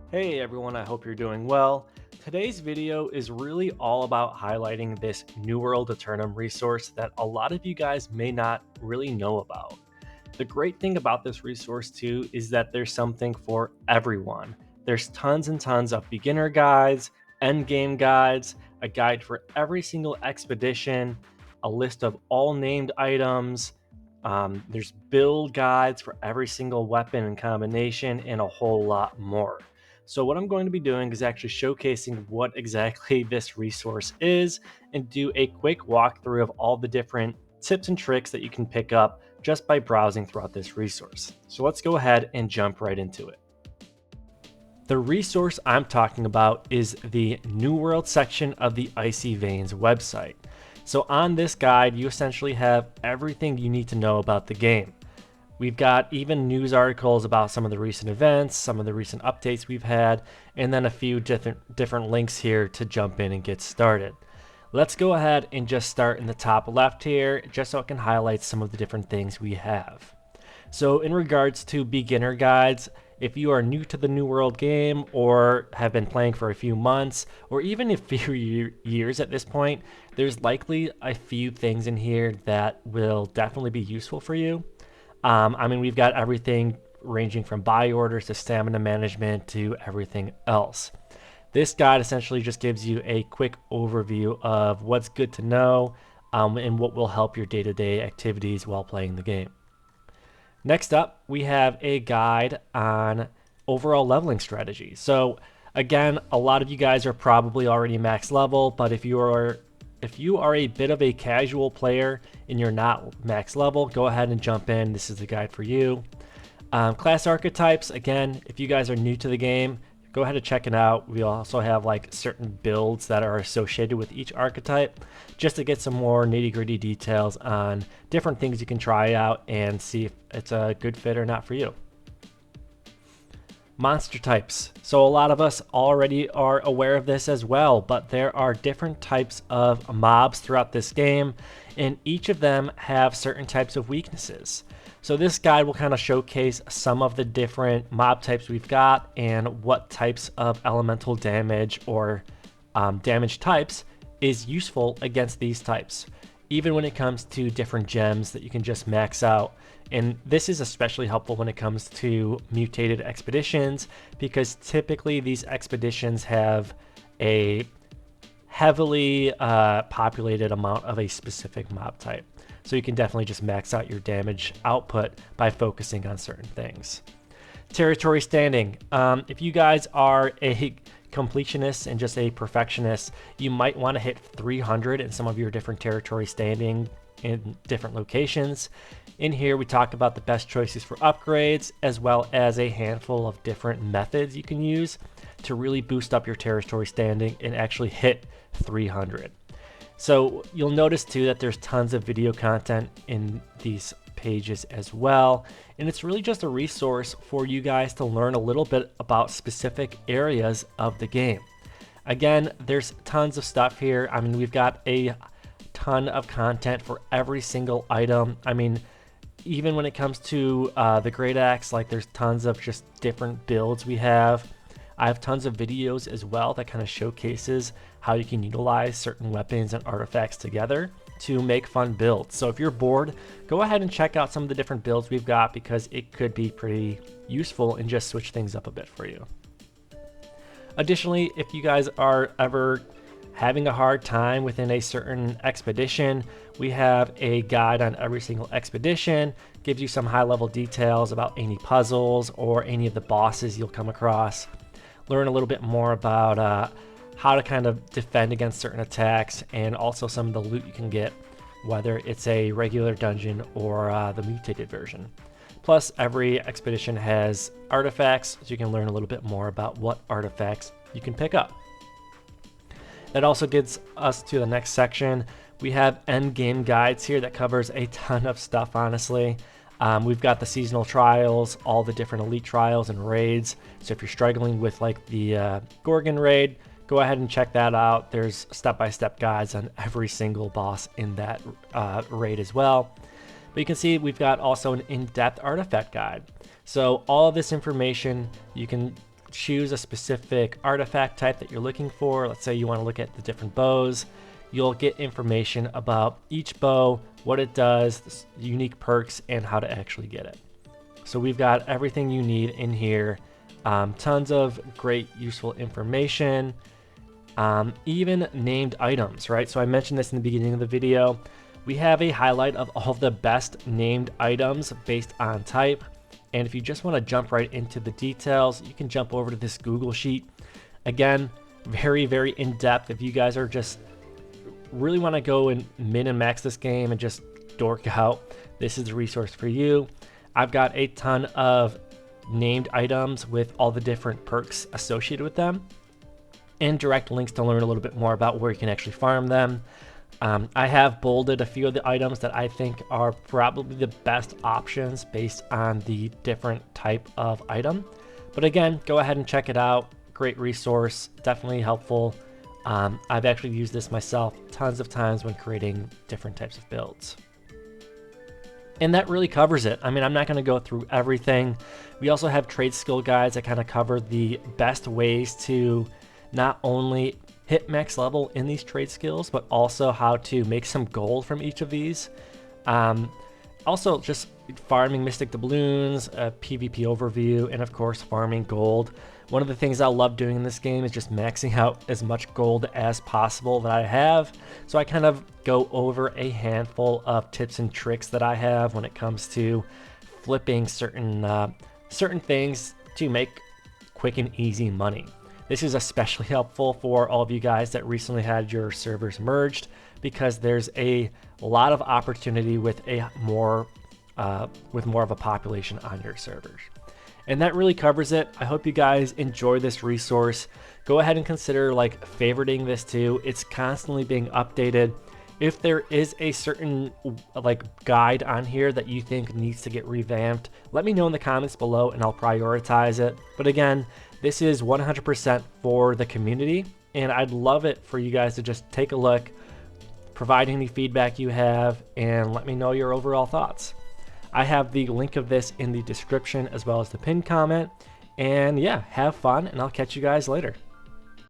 Hey everyone, I hope you're doing well. Today's video is really all about highlighting this New World Eternum resource that a lot of you guys may not really know about. The great thing about this resource too is that there's something for everyone. There's tons and tons of beginner guides, endgame guides, a guide for every single expedition, a list of all named items. There's build guides for every single weapon and combination, and a whole lot more. So what I'm going to be doing is actually showcasing what exactly this resource is and do a quick walkthrough of all the different tips and tricks that you can pick up just by browsing throughout this resource. So let's go ahead and jump right into it. The resource I'm talking about is the New World section of the Icy Veins website. So on this guide, you essentially have everything you need to know about the game. We've got even news articles about some of the recent events, some of the recent updates we've had, and then a few different links here to jump in and get started. Let's go ahead and just start in the top left here, just so I can highlight some of the different things we have. So in regards to beginner guides, if you are new to the New World game or have been playing for a few months or even a few years at this point, there's likely a few things in here that will definitely be useful for you. We've got everything ranging from buy orders to stamina management to everything else. This guide essentially just gives you a quick overview of what's good to know and what will help your day-to-day activities while playing the game. Next up, we have a guide on overall leveling strategy. So again, a lot of you guys are probably already max level, but if you are a bit of a casual player and you're not max level, go ahead and jump in. This is the guide for you. Class archetypes, again, if you guys are new to the game, go ahead and check it out. We also have like certain builds that are associated with each archetype just to get some more nitty-gritty details on different things you can try out and see if it's a good fit or not for you. Monster types. So a lot of us already are aware of this as well, but there are different types of mobs throughout this game, and each of them have certain types of weaknesses. So this guide will kind of showcase some of the different mob types we've got and what types of elemental damage or damage types is useful against these types, even when it comes to different gems that you can just max out. And this is especially helpful when it comes to mutated expeditions, because typically these expeditions have a heavily populated amount of a specific mob type. So you can definitely just max out your damage output by focusing on certain things. Territory standing. If you guys are a completionist and just a perfectionist, you might want to hit 300 in some of your different territory standing in different locations. In here, we talk about the best choices for upgrades, as well as a handful of different methods you can use to really boost up your territory standing and actually hit 300. So you'll notice too that there's tons of video content in these pages as well. And it's really just a resource for you guys to learn a little bit about specific areas of the game. Again, there's tons of stuff here. We've got a ton of content for every single item. Even when it comes to the Great Axe, like there's tons of just different builds we have. I have tons of videos as well that kind of showcases how you can utilize certain weapons and artifacts together to make fun builds. So if you're bored, go ahead and check out some of the different builds we've got, because it could be pretty useful and just switch things up a bit for you. Additionally, if you guys are ever having a hard time within a certain expedition, we have a guide on every single expedition, gives you some high level details about any puzzles or any of the bosses you'll come across. Learn a little bit more about how to kind of defend against certain attacks, and also some of the loot you can get, whether it's a regular dungeon or the mutated version. Plus, every expedition has artifacts, so you can learn a little bit more about what artifacts you can pick up. That also gets us to the next section. We have endgame guides here that covers a ton of stuff, honestly. We've got the seasonal trials, all the different elite trials and raids. So if you're struggling with like the Gorgon raid, go ahead and check that out. There's step-by-step guides on every single boss in that raid as well. But you can see we've got also an in-depth artifact guide. So all of this information you can choose a specific artifact type that you're looking for, let's say you want to look at the different bows, you'll get information about each bow, what it does, unique perks, and how to actually get it. So we've got everything you need in here. Tons of great useful information, even named items, right? So I mentioned this in the beginning of the video. We have a highlight of all of the best named items based on type. And if you just want to jump right into the details, you can jump over to this Google sheet. Again, very, very in-depth. If you guys are just really want to go and min and max this game and just dork out, this is the resource for you. I've got a ton of named items with all the different perks associated with them and direct links to learn a little bit more about where you can actually farm them. I have bolded a few of the items that I think are probably the best options based on the different type of item. But again, go ahead and check it out. Great resource, definitely helpful. I've actually used this myself tons of times when creating different types of builds. And that really covers it. I mean, I'm not going to go through everything. We also have trade skill guides that kind of cover the best ways to not only hit max level in these trade skills, but also how to make some gold from each of these. Also, just farming Mystic Doubloons, a PvP overview, and of course, farming gold. One of the things I love doing in this game is just maxing out as much gold as possible that I have. So I kind of go over a handful of tips and tricks that I have when it comes to flipping certain things to make quick and easy money. This is especially helpful for all of you guys that recently had your servers merged, because there's a lot of opportunity with more of a population on your servers. And that really covers it. I hope you guys enjoy this resource. Go ahead and consider favoriting this too. It's constantly being updated. If there is a certain guide on here that you think needs to get revamped, let me know in the comments below and I'll prioritize it. But again, this is 100% for the community, and I'd love it for you guys to just take a look, provide any feedback you have, and let me know your overall thoughts. I have the link of this in the description as well as the pinned comment. And yeah, have fun, and I'll catch you guys later.